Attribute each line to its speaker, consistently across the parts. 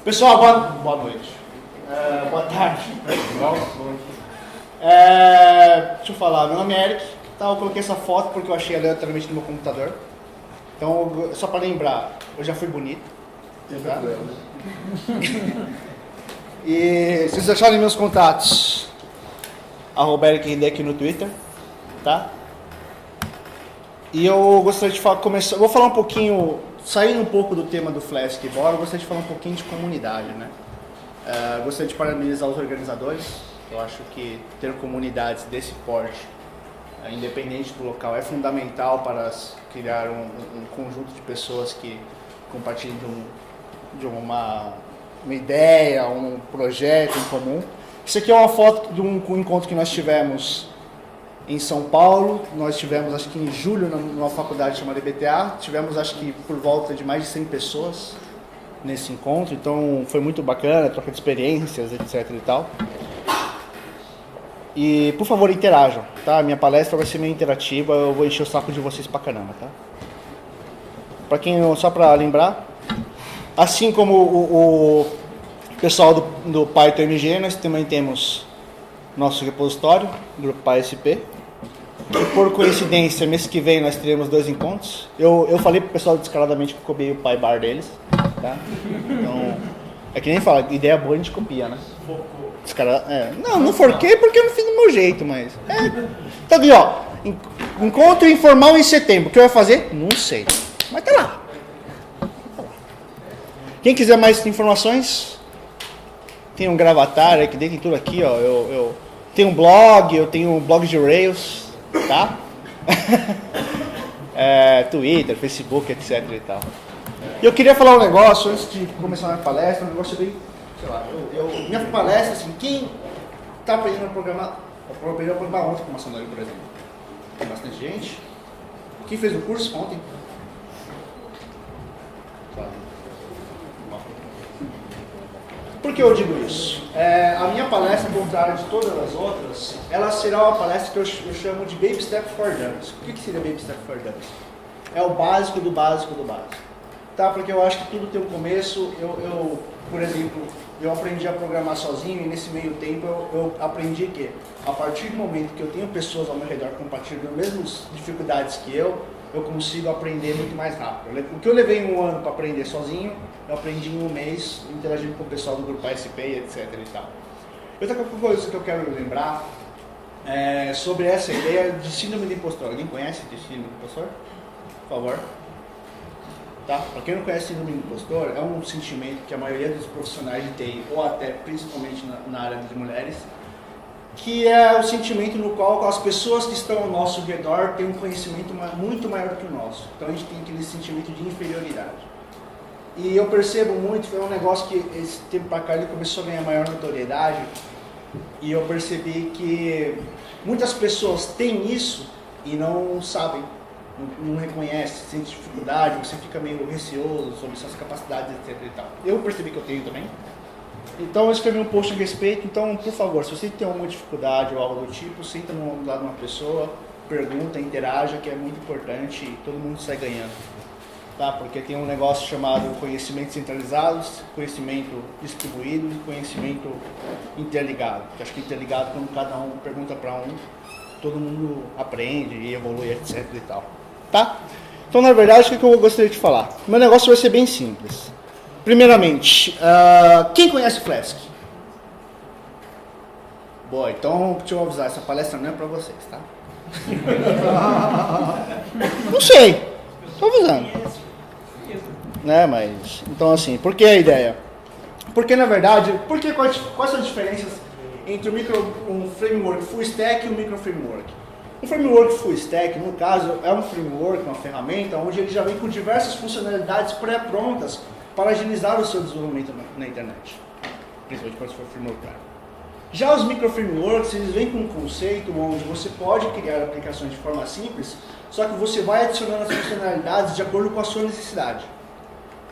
Speaker 1: Pessoal, boa noite. Boa tarde. Deixa eu falar, meu nome é Eric. Tá, eu coloquei essa foto porque eu achei aleatoriamente no meu computador. Então, só para lembrar, eu já fui bonito. Tá? E se vocês acharem meus contatos, Eric Hideki no Twitter, tá? E eu gostaria de começar, vou falar um pouquinho, saindo um pouco do tema do Flask, embora eu gostaria de falar um pouquinho de comunidade, né? Gostaria de parabenizar os organizadores. Eu acho que ter comunidades desse porte, independente do local, é fundamental para criar um conjunto de pessoas que compartilhem de uma ideia, um projeto em comum. Isso aqui é uma foto de um encontro que nós tivemos em São Paulo. Nós tivemos, acho que em julho, numa faculdade chamada EBTA, tivemos, acho que, por volta de mais de 100 pessoas nesse encontro. Então, foi muito bacana, troca de experiências, etc e tal. E, por favor, interajam, tá? Minha palestra vai ser meio interativa, eu vou encher o saco de vocês pra caramba, tá? Pra quem, só pra lembrar, assim como o pessoal do Python MG, nós também temos nosso repositório, grupo PySP. E por coincidência, mês que vem nós teremos 2 encontros. Eu falei pro pessoal descaradamente que eu copiei o PyBar deles, tá? Então, é que nem fala, ideia boa a gente copia, né? Não forquei porque eu não fiz do meu jeito, mas... Tá aqui, ó, encontro informal em setembro. O que eu vou fazer? Não sei, mas tá lá. Quem quiser mais informações, tem um gravatar aqui dentro, tem tudo aqui, ó. Eu tenho um blog, eu tenho um blog de Rails, tá? Twitter, Facebook, etc e tal. E eu queria falar um negócio, antes de começar a minha palestra, um negócio bem, sei lá, minha palestra, assim, quem tá aprendendo a programar, eu aprendi a programar ontem com uma Sandori, por exemplo. Tem bastante gente. Quem fez o curso ontem? Por que eu digo isso? A minha palestra, ao contrário de todas as outras, ela será uma palestra que eu chamo de Baby Step for Dummies. O que seria Baby Step for Dummies? É o básico do básico do básico. Tá? Porque eu acho que tudo tem um começo. Por exemplo, eu aprendi a programar sozinho e nesse meio tempo eu aprendi que a partir do momento que eu tenho pessoas ao meu redor que compartilham as mesmas dificuldades que eu consigo aprender muito mais rápido. O que eu levei 1 ano para aprender sozinho, eu aprendi em 1 mês, interagindo com o pessoal do grupo ISP, etc e tal. Outra coisa que eu quero lembrar é sobre essa ideia de síndrome do impostor. Alguém conhece de síndrome do impostor? Por favor. Tá? Para quem não conhece síndrome do impostor, é um sentimento que a maioria dos profissionais de TI, ou até principalmente na área de mulheres, que é o sentimento no qual as pessoas que estão ao nosso redor têm um conhecimento muito maior do que o nosso. Então a gente tem aquele sentimento de inferioridade. E eu percebo muito, foi um negócio que esse tempo para cá ele começou a ganhar maior notoriedade, e eu percebi que muitas pessoas têm isso e não sabem, não reconhecem, sentem dificuldade, você fica meio receoso sobre suas capacidades, etc e tal. Eu percebi que eu tenho também. Então eu escrevi um post a respeito. Então, por favor, se você tem alguma dificuldade ou algo do tipo, senta no lado de uma pessoa, pergunta, interaja, que é muito importante e todo mundo sai ganhando. Tá? Porque tem um negócio chamado conhecimento centralizado, conhecimento distribuído e conhecimento interligado. Eu acho que interligado, quando cada um pergunta para um, todo mundo aprende e evolui, etc e tal. Tá? Então, na verdade, o que eu gostaria de falar? Meu negócio vai ser bem simples. Primeiramente, quem conhece Flask? Boa, então deixa eu avisar, essa palestra não é para vocês, tá? Não sei, estou avisando. Né, mas, então assim, por que a ideia? Porque na verdade, quais são as diferenças entre um framework full stack e um micro framework? Um framework full stack, no caso, é um framework, uma ferramenta, onde ele já vem com diversas funcionalidades pré-prontas para agilizar o seu desenvolvimento na internet, principalmente quando for framework. Já os microframeworks, eles vêm com um conceito onde você pode criar aplicações de forma simples, só que você vai adicionando as funcionalidades de acordo com a sua necessidade.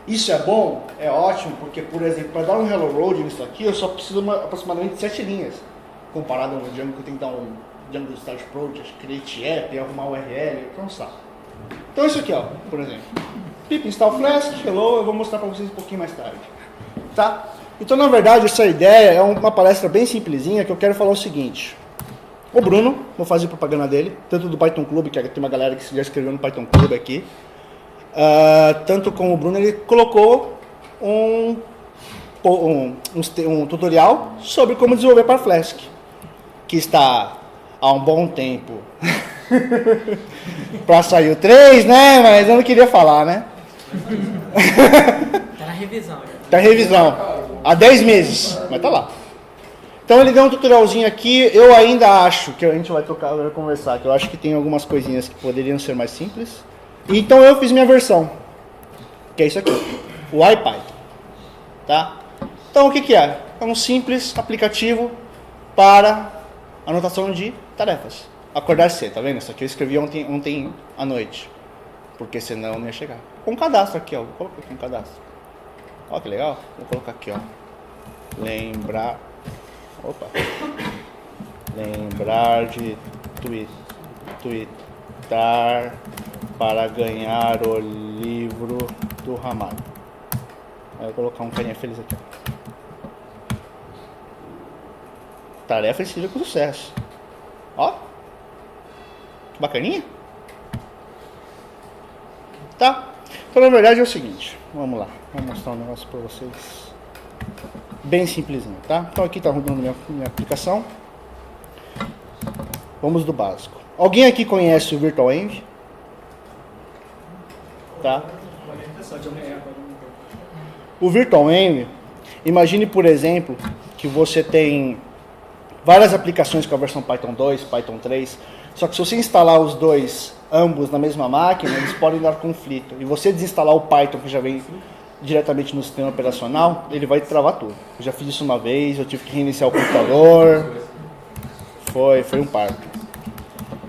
Speaker 1: Isso é bom? É ótimo, porque, por exemplo, para dar um hello world nisso aqui, eu só preciso de aproximadamente 7 linhas, comparado ao Django que eu tenho que dar um Django Start Project, create app, arrumar o URL, então sabe. Então isso aqui, ó, por exemplo. Pip install Flask, hello, eu vou mostrar para vocês um pouquinho mais tarde. Tá? Então, na verdade, essa ideia é uma palestra bem simplesinha que eu quero falar o seguinte. O Bruno, vou fazer propaganda dele, tanto do Python Club, que tem uma galera que já escreveu no Python Club aqui, tanto como o Bruno, ele colocou um tutorial sobre como desenvolver para Flask, que está há um bom tempo para sair o 3, né? Mas eu não queria falar, né?
Speaker 2: Tá na revisão.
Speaker 1: Tá em revisão. Há 10 meses, mas tá lá. Então ele deu um tutorialzinho aqui, eu ainda acho que a gente vai conversar, que eu acho que tem algumas coisinhas que poderiam ser mais simples. Então eu fiz minha versão, que é isso aqui, o IPython, tá? Então o que é? É um simples aplicativo para anotação de tarefas. Acordar cedo, tá vendo? Isso aqui eu escrevi ontem à noite, porque senão não ia chegar. Com um cadastro aqui, ó, vou colocar aqui um cadastro. Ó que legal, vou colocar aqui, ó, lembrar de twittar para ganhar o livro do Ramalho. Aí eu vou colocar um carinha feliz aqui. Tarefa decidida com sucesso. Ó. Que bacaninha. Tá? Então na verdade é o seguinte. Vamos lá. Vou mostrar um negócio para vocês. Bem simplesinho, tá? Então aqui está rodando minha aplicação. Vamos do básico. Alguém aqui conhece o VirtualEnv? Tá? O VirtualEnv, imagine por exemplo que você tem várias aplicações com a versão Python 2, Python 3, só que se você instalar os dois, ambos na mesma máquina, eles podem dar conflito. E você desinstalar o Python que já vem diretamente no sistema operacional, ele vai travar tudo. Eu já fiz isso uma vez, eu tive que reiniciar o computador. Foi um parto.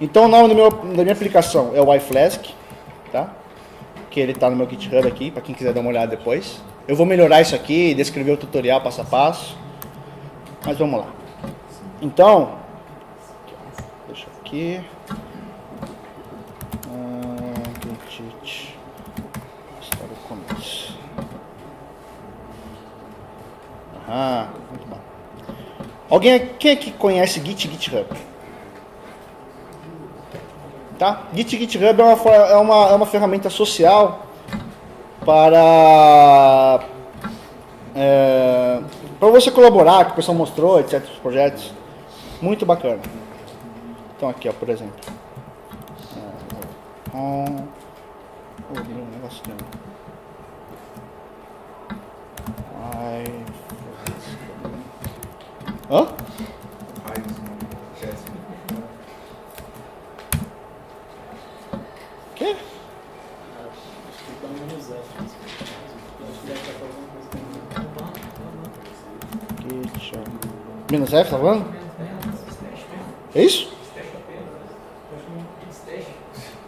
Speaker 1: Então o nome da minha aplicação é o iFlask, tá? Que ele está no meu GitHub aqui, para quem quiser dar uma olhada depois. Eu vou melhorar isso aqui, descrever o tutorial passo a passo. Mas vamos lá. Então, deixa aqui. Git. Está no começo. Muito bom. Quem aqui conhece GitHub? Tá? GitHub é uma ferramenta social para você colaborar, que o pessoal mostrou, etc. Os projetos. Muito bacana. Então aqui, ó, por exemplo. Um negócio dele. Hã? Que? Menos F, tá falando? É isso?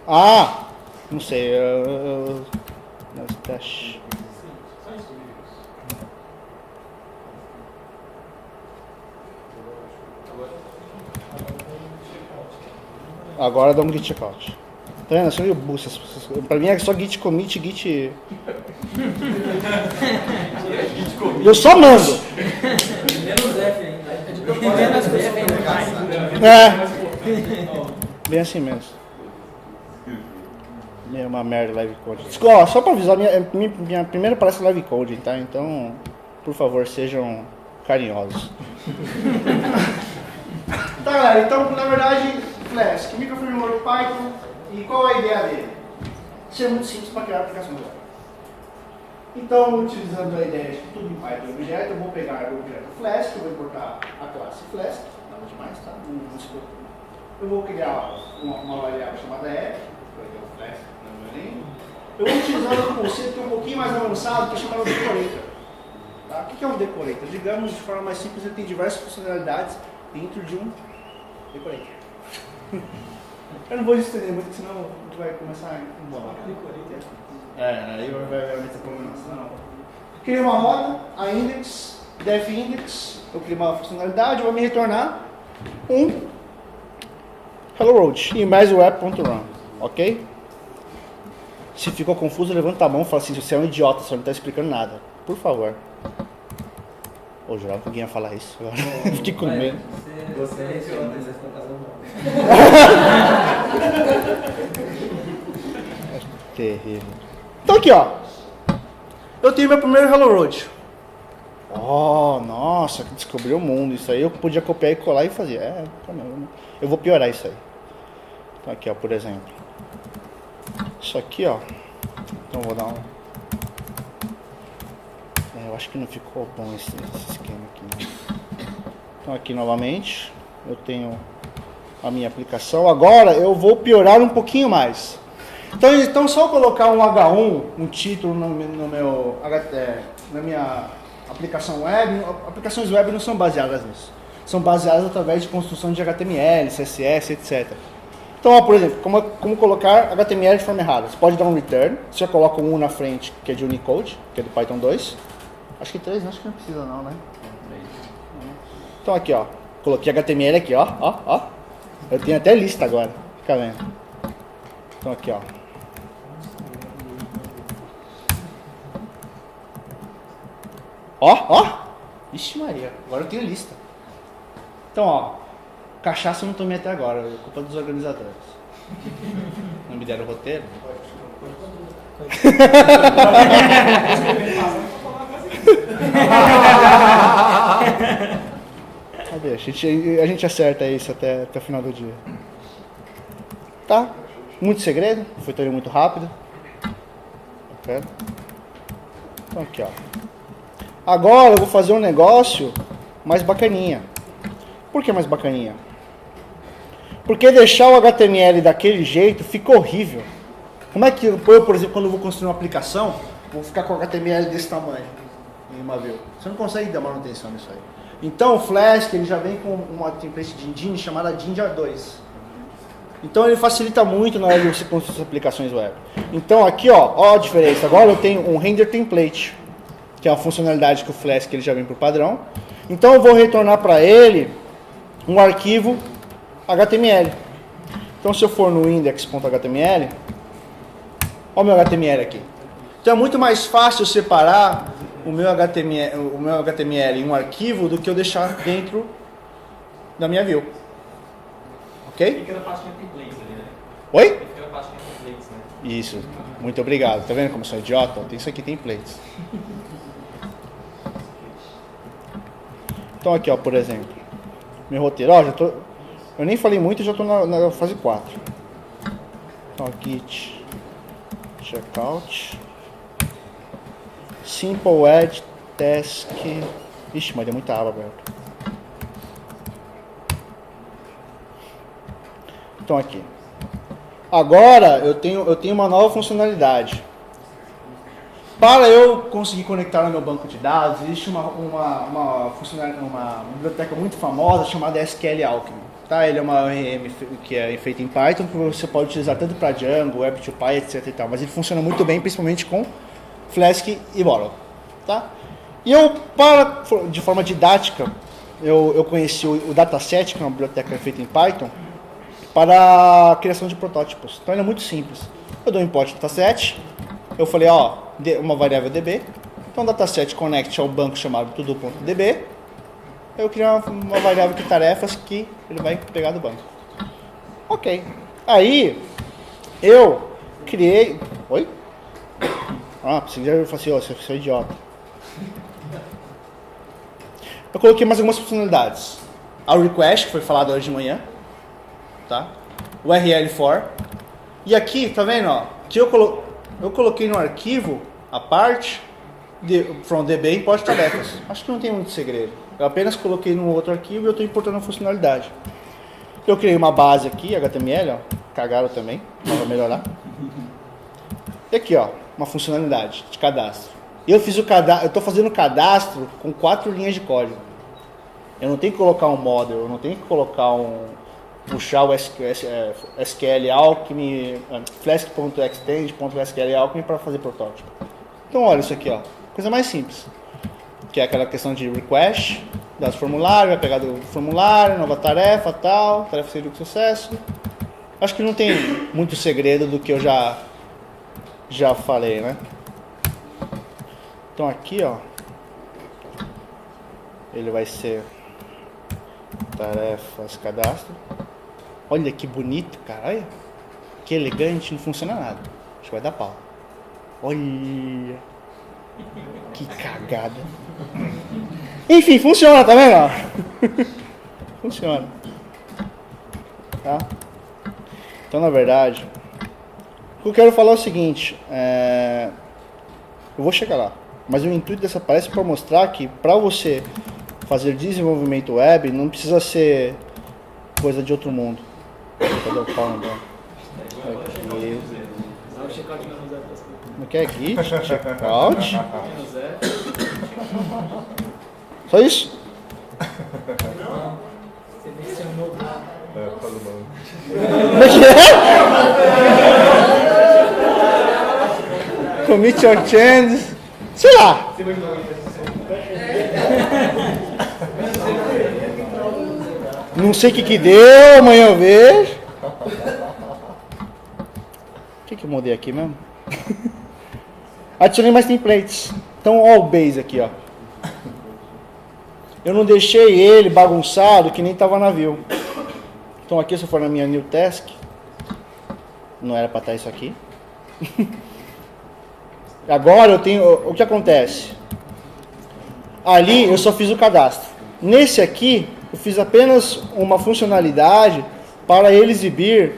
Speaker 1: Ah, não sei. Stash. Agora dá um git checkout. Tá vendo? Eu sou meio bucha. Pra mim é só git commit, git. Eu só mando.
Speaker 2: Menos F ainda. Menos F ainda.
Speaker 1: É. Bem assim mesmo. É uma merda live code. Só pra avisar, minha primeira palestra live coding, tá? Então, por favor, sejam carinhosos. Tá, galera, então, na verdade, Flask, microframework Python, e qual é a ideia dele? Ser muito simples para criar aplicações web. Então, utilizando a ideia de tudo em Python objeto, eu vou pegar o objeto Flask, eu vou importar a classe Flask, nada demais, tá? Não se preocupe. Eu vou criar uma variável chamada f, vai ter o Flask, não é nem. Eu vou utilizando um conceito que é um pouquinho mais avançado, que é chamado decorator. Tá? O que é um decorator? Digamos, de forma mais simples, ele tem diversas funcionalidades dentro de um decorator. Eu não vou estender muito, senão a gente vai começar a embolar. Aí vai ver essa combinação. Criei uma roda, a index, def index, eu criei uma funcionalidade, vai me retornar um hello world e mais o app.run, ok? Se ficou confuso, levanta a mão e fala assim, você é um idiota, você não está explicando nada. Por favor. Ô, jurava que alguém ia falar isso. Agora fiquei com medo.
Speaker 2: Você é esse homem, vocês estão casando.
Speaker 1: Terrível. Então aqui, ó. Eu tenho meu primeiro Hello Road. Oh, nossa, descobriu o mundo. Isso aí eu podia copiar e colar e fazer. Eu vou piorar isso aí. Então aqui, ó, por exemplo. Isso aqui, ó. Então vou dar um... eu acho que não ficou bom esse esquema aqui. Então aqui novamente. Eu tenho a minha aplicação. Agora eu vou piorar um pouquinho mais. Então só colocar um H1, um título no meu, na minha aplicação web. Aplicações web não são baseadas nisso. São baseadas através de construção de HTML, CSS, etc. Então, ó, por exemplo, como colocar HTML de forma errada. Você pode dar um return, você já coloca um 1 na frente, que é de Unicode, que é do Python 2. Acho que 3, acho que não precisa não, né? Então aqui, ó. Coloquei HTML aqui, ó. Eu tenho até lista agora. Fica vendo. Então aqui, ó. Ó. Ixi Maria, agora eu tenho lista. Então, ó. Cachaça eu não tomei até agora, é culpa dos organizadores. Não me deram o roteiro? A gente acerta isso até o final do dia. Tá? Muito segredo, foi todo muito rápido. Então aqui, ó. Agora eu vou fazer um negócio mais bacaninha. Por que mais bacaninha? Porque deixar o HTML daquele jeito fica horrível. Como é que eu, por exemplo, quando eu vou construir uma aplicação, vou ficar com o HTML desse tamanho em uma view? Você não consegue dar manutenção nisso aí. Então o Flask ele já vem com uma template de engine chamada Jinja 2. Então ele facilita muito na hora de você construir suas aplicações web. Então aqui, ó a diferença. Agora eu tenho um render template, que é uma funcionalidade que o Flask ele já vem por padrão. Então eu vou retornar para ele um arquivo HTML. Então se eu for no index.html, olha o meu HTML aqui. Então é muito mais fácil separar o meu HTML em um arquivo do que eu deixar dentro da minha view. Ok?
Speaker 2: Fica na pastinha templates ali, né?
Speaker 1: Oi?
Speaker 2: Fica na pastinha templates, né?
Speaker 1: Isso. Muito obrigado. Tá vendo como eu sou idiota? Tem isso aqui, templates. Então aqui, ó, por exemplo. Meu roteiro, ó, eu nem falei muito, já estou na fase 4. Então, git, checkout, simple add, task. Ixi, mas deu muita aba aberta. Então aqui. Agora eu tenho uma nova funcionalidade. Para eu conseguir conectar no meu banco de dados, existe uma biblioteca muito famosa chamada SQL Alchemy. Tá? Ele é uma ORM que é feita em Python, que você pode utilizar tanto para Django, Web2Py, etc. E tal, mas ele funciona muito bem, principalmente com Flask e Borrow. Tá? E de forma didática, eu conheci o Dataset, que é uma biblioteca feita em Python, para a criação de protótipos. Então ele é muito simples. Eu dou um import dataset, eu falei, ó, uma variável db, então o dataset connect ao banco chamado todo.db, eu crio uma variável de tarefas que ele vai pegar do banco. Ok. Aí, eu criei... Oi? Eu falei assim, ó, você é idiota. Eu coloquei mais algumas funcionalidades. A request, que foi falado hoje de manhã. Tá? O URL for. E aqui, tá vendo, ó, que eu coloquei no arquivo a parte from DB import tarefas. Acho que não tem muito segredo. Eu apenas coloquei no outro arquivo e eu estou importando a funcionalidade. Eu criei uma base aqui, HTML, ó, cagaram também, mas vai melhorar. E aqui, ó, uma funcionalidade de cadastro. Eu estou fazendo o cadastro com 4 linhas de código. Eu não tenho que colocar um model, eu não tenho que colocar puxar o SQL Alchemy, flask.extend.sql Alchemy para fazer protótipo. Então olha isso aqui, ó, coisa mais simples, que é aquela questão de request, dados formulário, vai pegar do formulário, nova tarefa, tal, tarefa seria com sucesso. Acho que não tem muito segredo do que eu já falei, né? Então aqui, ó, ele vai ser tarefas, cadastro. Olha que bonito, cara. Olha. Que elegante, não funciona nada. Acho que vai dar pau. Olha. Que cagada. Enfim, funciona, tá vendo? Funciona. Tá? Então, na verdade, o que eu quero falar é o seguinte. Eu vou chegar lá. Mas o intuito dessa palestra é para mostrar que para você fazer desenvolvimento web não precisa ser coisa de outro mundo. Cadê o pau no banco? Aqui. Não quer git? Checkout? Só isso?
Speaker 2: Você mencionou.
Speaker 3: Fala o nome.
Speaker 1: Como é que é? Commit your changes. Sei lá. Não sei o que deu, amanhã eu vejo. O que eu mudei aqui mesmo? Adicionei mais templates. Então, ó o base aqui, ó. Eu não deixei ele bagunçado que nem estava na view. Então aqui, se eu for na minha new task, não era para estar isso aqui. Agora eu tenho, o que acontece? Ali eu só fiz o cadastro. Nesse aqui, eu fiz apenas uma funcionalidade para ele exibir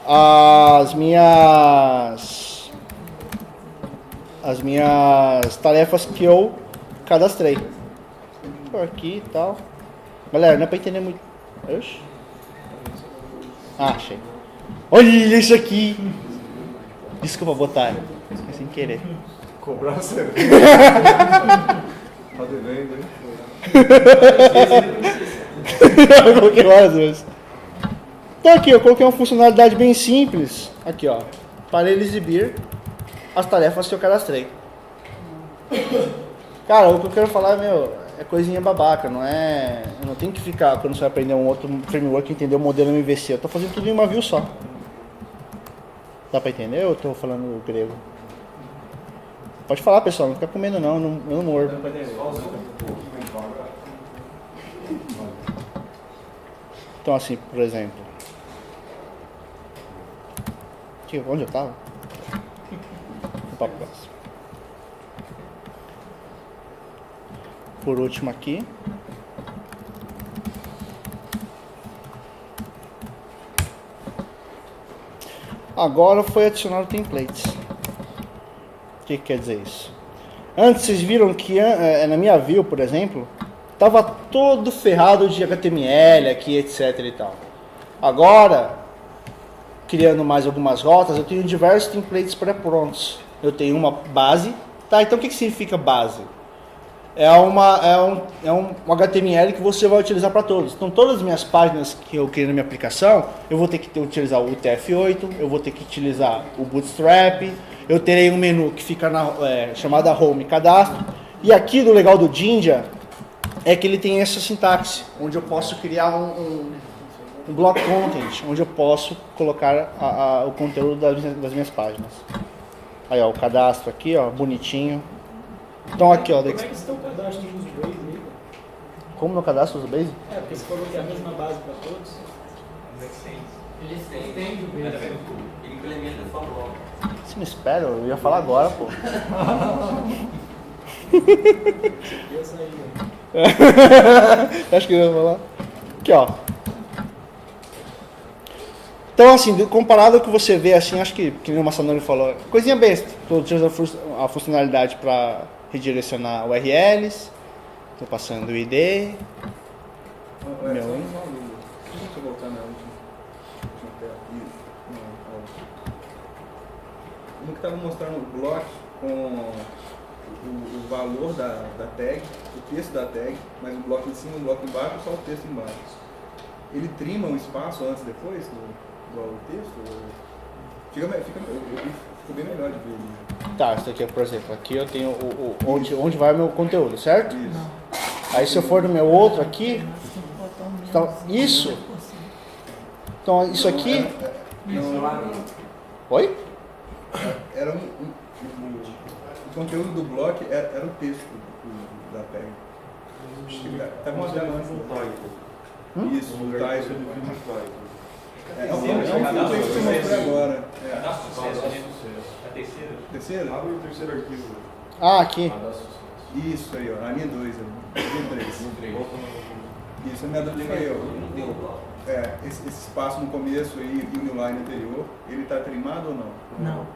Speaker 1: as minhas tarefas que eu cadastrei. Estou aqui e tal. Galera, não é para entender muito. Oxi. Ah, achei. Olha isso aqui. Desculpa botar. Sem querer.
Speaker 3: Cobrar você. Tá devendo, hein?
Speaker 1: Eu coloquei várias vezes. Então aqui, eu coloquei uma funcionalidade bem simples. Aqui, ó. Para ele exibir as tarefas que eu cadastrei. Cara, o que eu quero falar, é coisinha babaca, não é... Eu não tenho que ficar, quando você vai aprender um outro framework, entender o modelo MVC. Eu tô fazendo tudo em uma view só. Dá pra entender ou eu tô falando grego? Pode falar, pessoal, não fica com medo não, eu não mordo. Então assim, por exemplo... Aqui, onde eu tava? Vou pra próxima. Por último aqui. Agora foi adicionado templates. O que quer dizer isso? Antes vocês viram que na minha view, por exemplo, estava todo ferrado de HTML aqui, etc e tal. Agora, criando mais algumas rotas, eu tenho diversos templates pré-prontos. Eu tenho uma base. Tá, então o que significa base? É um HTML que você vai utilizar para todos. Então, todas as minhas páginas que eu criei na minha aplicação, eu vou ter que utilizar o UTF-8, eu vou ter que utilizar o Bootstrap, eu terei um menu que fica chamada Home Cadastro. E aqui, do legal do Jinja, é que ele tem essa sintaxe, onde eu posso criar um block content, onde eu posso colocar o conteúdo das minhas páginas. Aí, ó, o cadastro aqui, ó, bonitinho. Então aqui, ó.
Speaker 4: Como é que está o cadastro do Base aí?
Speaker 1: Como no cadastro do Base?
Speaker 4: É, porque você falou que é a mesma base para todos.
Speaker 2: Ele estende o base. Ele implementa só o bloco.
Speaker 1: Você me espera, eu ia falar agora, pô.
Speaker 4: Eu saí.
Speaker 1: Acho que eu ia falar. Aqui, ó. Então, assim, comparado ao que você vê, assim, acho que o Massanori falou, coisinha besta. Estou utilizando a funcionalidade para redirecionar URLs. Estou passando o ID.
Speaker 3: Deixa
Speaker 1: Meu.
Speaker 3: eu voltar na última tela. Uma que estava mostrando o bloco com o valor da tag, o texto da tag, mas o bloco em cima, o bloco embaixo, só o texto embaixo. Ele trima o espaço antes e depois do texto? Ficou bem melhor de ver.
Speaker 1: Tá, isso aqui, por exemplo, aqui eu tenho onde vai o meu conteúdo, certo?
Speaker 3: Isso.
Speaker 1: Aí se eu for no meu outro aqui, então, isso. Então isso aqui. Oi?
Speaker 3: Era o conteúdo do bloco era o texto da tag. Tá mostrando antes. Isso, o Type. É um que eu mostrei agora.
Speaker 2: Cadastro sucesso, né? A terceira.
Speaker 3: Terceiro?
Speaker 5: Abre o terceiro arquivo.
Speaker 1: Ah, aqui.
Speaker 3: Isso aí, ó. A linha 2, linha 3. Isso, a minha dúvida foi eu. Esse espaço no começo aí e o new line anterior, ele tá trimado ou não?
Speaker 6: Não.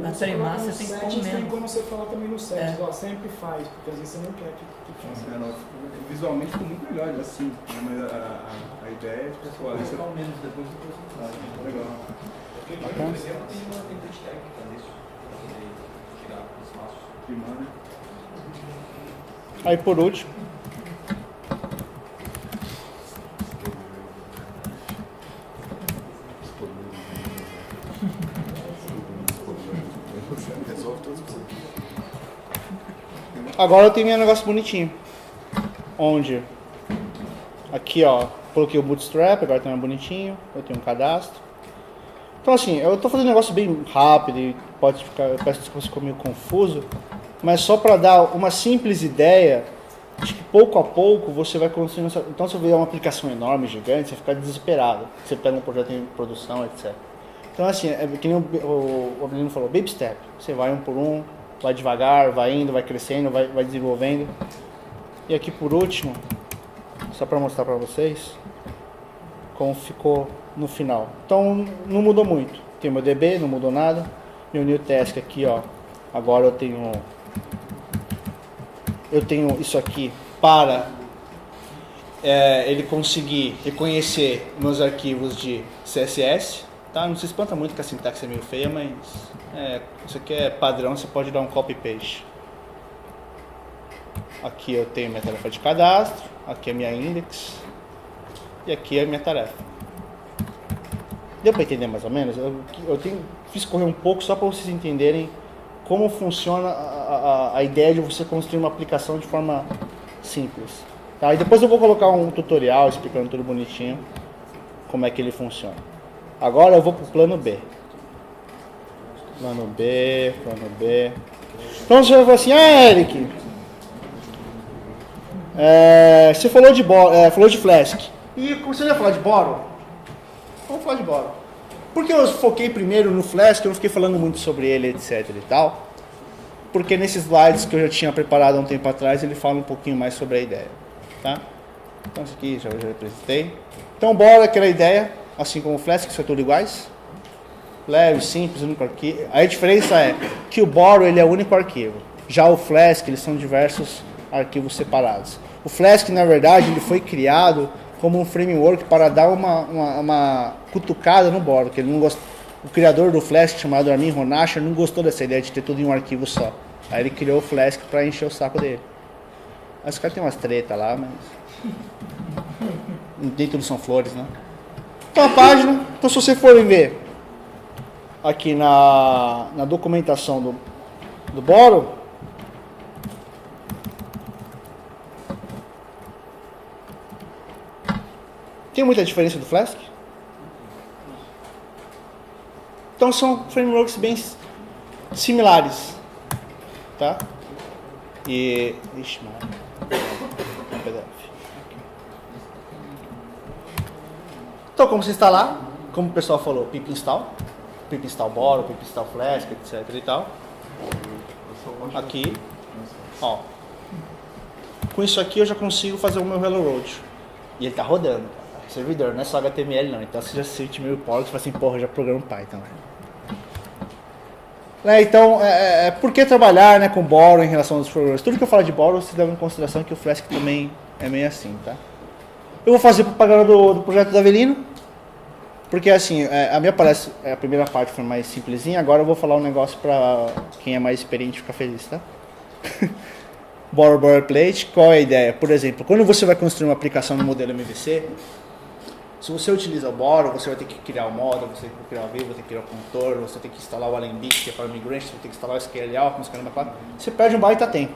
Speaker 4: Pra
Speaker 6: treinar, você tem que pôr
Speaker 4: Tem
Speaker 6: menos.
Speaker 4: como você falar também no settings,
Speaker 6: É.
Speaker 4: ó, sempre faz, porque às vezes você não quer que faça.
Speaker 3: Visualmente ficou muito melhor assim, né? Mas a ideia é tipo, olha, isso
Speaker 2: Colocar o menos depois do resultado.
Speaker 3: legal.
Speaker 2: Porque, por exemplo, tem uma template técnica nisso, para poder tirar os passos.
Speaker 3: Trimar, né?
Speaker 1: Aí por último,
Speaker 5: Resolve todos os problemas.
Speaker 1: agora eu tenho meu negócio bonitinho. Onde? Aqui, ó, coloquei o Bootstrap, agora tá mais bonitinho. Eu tenho um cadastro. Então assim, eu tô fazendo um negócio bem rápido e pode ficar, eu peço desculpa se ficou meio confuso, mas só para dar uma simples ideia de que pouco a pouco você vai construindo. Então se eu ver uma aplicação enorme, gigante, você fica desesperado. Você pega um projeto em produção, etc. Então assim, é que nem o menino falou, baby step. Você vai um por um, vai devagar, vai indo, vai crescendo, vai desenvolvendo. E aqui por último, só para mostrar para vocês como ficou no final. Então não mudou muito. Tem meu DB, não mudou nada. Meu new task aqui, ó. Agora eu tenho isso aqui para ele conseguir reconhecer meus arquivos de CSS. Tá? Não se espanta muito que a sintaxe é meio feia, mas isso aqui é padrão, você pode dar um copy paste. Aqui eu tenho minha tarefa de cadastro, aqui é minha index e aqui é minha tarefa. Deu para entender mais ou menos? Fiz correr um pouco só para vocês entenderem como funciona a ideia de você construir uma aplicação de forma simples. Tá? E depois eu vou colocar um tutorial explicando tudo bonitinho como é que ele funciona. Agora eu vou para o plano B. Plano B. Então você vai falar assim, Eric, você falou de Flask. E você ia falar de Boro? Vamos falar de Boro. Porque eu foquei primeiro no Flask, eu não fiquei falando muito sobre ele, etc e tal. Porque nesses slides que eu já tinha preparado há um tempo atrás, ele fala um pouquinho mais sobre a ideia. Tá? Então isso aqui já apresentei. Então Boro é aquela ideia, assim como o Flask, que são tudo iguais. Leve, simples, único arquivo. A diferença é que o Boro ele é o único arquivo. Já o Flask, eles são diversos arquivos separados. O Flask, na verdade, ele foi criado como um framework para dar uma cutucada no Boro, que ele não gosta. O criador do Flask, chamado Armin Ronascher, não gostou dessa ideia de ter tudo em um arquivo só. Aí ele criou o Flask para encher o saco dele. Mas os caras tem umas treta lá, mas nem tudo são flores, né? Então a página, então se você for ver aqui na documentação do Boro, tem muita diferença do Flask? Então são frameworks bem similares, tá? E ixi, mano. PDF. Então como você instalar, como o pessoal falou, pip install Boro, pip install Flask, etc e tal. Aqui, ó. Com isso aqui eu já consigo fazer o meu Hello Road. E ele tá rodando, cara. Servidor, não é só HTML não. Então você já se sente meio porco, você fala assim, porra, eu já programo Python. Então, por que trabalhar, né, com Boro em relação aos frameworks? Tudo que eu falo de Boro, você leva em consideração que o Flask também é meio assim, tá? Eu vou fazer propaganda do projeto do Avelino, porque assim, a minha palestra, a primeira parte foi mais simplesinha, agora eu vou falar um negócio pra quem é mais experiente ficar feliz, tá? Boro Boilerplate, qual é a ideia? Por exemplo, quando você vai construir uma aplicação no modelo MVC, se você utiliza o Boro, você vai ter que criar o módulo, você vai ter que criar o Vue, vai ter que criar o contor, você vai ter que instalar o Alembic, que é para migrante, você vai ter que instalar o SQL, com os caramba 4. Você perde um baita tempo.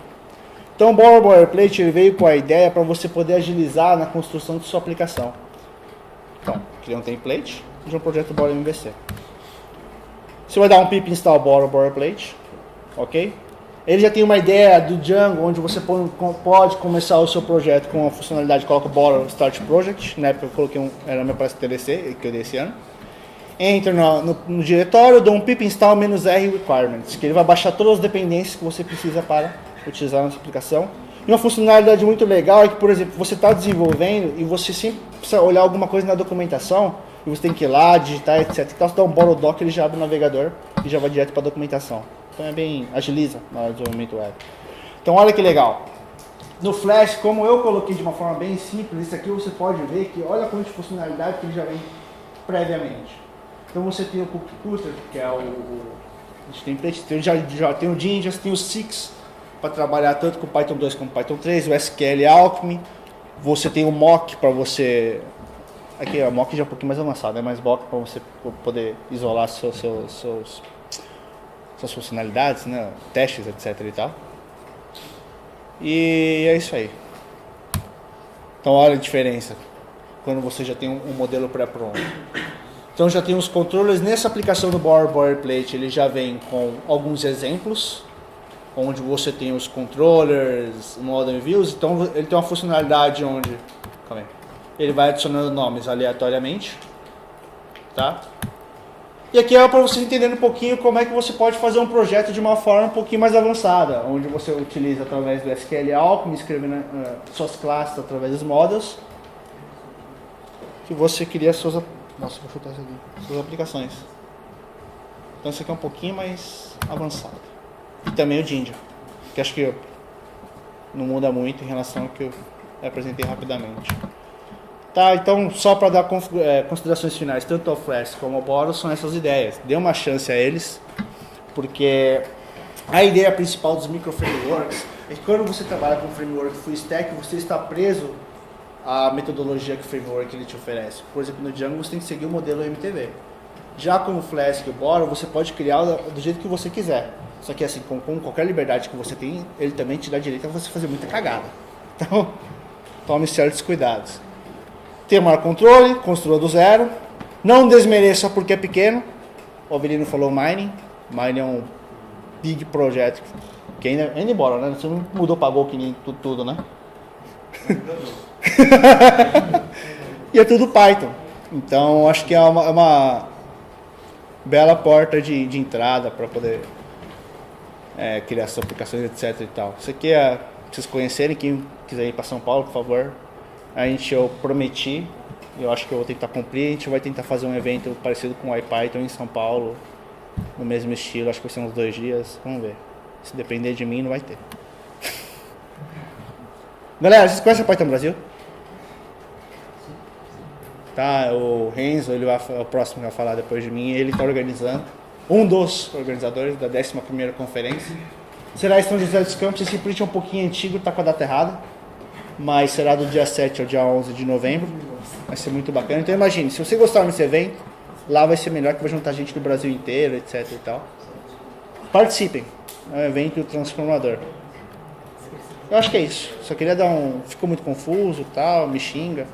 Speaker 1: Então o Boro Boilerplate ele veio com a ideia para você poder agilizar na construção de sua aplicação. Então, cria um template de um projeto Boro MVC. Você vai dar um pip install Boro Boilerplate, ok? Ele já tem uma ideia do Django, onde você pode começar o seu projeto com a funcionalidade, coloca o Borrow Start Project, na época eu coloquei era a minha palestra TDC, que eu dei esse ano. Entra no diretório, dou um pip install -r requirements, que ele vai baixar todas as dependências que você precisa para utilizar na sua aplicação. E uma funcionalidade muito legal é que, por exemplo, você está desenvolvendo e você sempre precisa olhar alguma coisa na documentação, e você tem que ir lá, digitar, etc. Então, você dá um Borrow Doc, ele já abre o navegador e já vai direto para a documentação. Então, agiliza na hora do desenvolvimento web. Então, olha que legal. No Flash, como eu coloquei de uma forma bem simples, isso aqui você pode ver que olha a quantidade de funcionalidade que ele já vem previamente. Então, você tem o Cookie Cutter, que é a gente tem template, já tem o Jinja, tem o Six, para trabalhar tanto com Python 2 como Python 3, o SQL Alchemy, você tem o Mock para você... Aqui a Mock já é um pouquinho mais avançado, é mais Mock para você poder isolar suas funcionalidades, né? Testes, etc. e tal. E é isso aí. Então olha a diferença quando você já tem um modelo pré-pronto. Então já tem os controllers. Nessa aplicação do Borrow Boilerplate, ele já vem com alguns exemplos, onde você tem os controllers, model views. Então ele tem uma funcionalidade onde... Calma aí. Ele vai adicionando nomes aleatoriamente, tá? E aqui é para você entender um pouquinho como é que você pode fazer um projeto de uma forma um pouquinho mais avançada, onde você utiliza através do SQL Alchemy, escrevendo suas classes através dos models, que você cria suas, nossa, vou chutar isso aqui, suas aplicações. Então isso aqui é um pouquinho mais avançado. E também o Jinja, que acho que não muda muito em relação ao que eu apresentei rapidamente. Tá, então só para dar considerações finais, tanto ao Flash como ao Borrow são essas ideias. Dê uma chance a eles, porque a ideia principal dos microframeworks é que quando você trabalha com framework full stack, você está preso à metodologia que o framework ele te oferece. Por exemplo, no Django você tem que seguir o modelo MTV. Já com o Flask e o Borrow, você pode criar do jeito que você quiser. Só que assim, com qualquer liberdade que você tem, ele também te dá direito a você fazer muita cagada. Então, tome certos cuidados. Tem maior controle, construa do zero. Não desmereça porque é pequeno. O Avelino falou mining. Mining é um big project. Que ainda embora, né? Você não mudou para Go que nem tudo, né? E é tudo Python. Então, acho que é uma bela porta de entrada para poder criar suas aplicações, etc e tal. Isso aqui é pra vocês conhecerem. Quem quiser ir para São Paulo, por favor. Eu prometi, eu acho que eu vou tentar cumprir. A gente vai tentar fazer um evento parecido com o iPython em São Paulo, no mesmo estilo. Acho que vai ser uns 2 dias. Vamos ver. Se depender de mim, não vai ter. Galera, vocês conhecem o Python Brasil? Tá, o Renzo, ele é o próximo que vai falar depois de mim. Ele está organizando, um dos organizadores da 11ª conferência. Será em São José dos Campos. Esse print é um pouquinho antigo, está com a data errada, mas será do dia 7 ao dia 11 de novembro. Vai ser muito bacana. Então imagine, se você gostar desse evento, lá vai ser melhor, que vai juntar gente do Brasil inteiro, etc e tal. Participem, é um evento transformador. Eu acho que é isso. Só queria ficou muito confuso, tal, me xinga.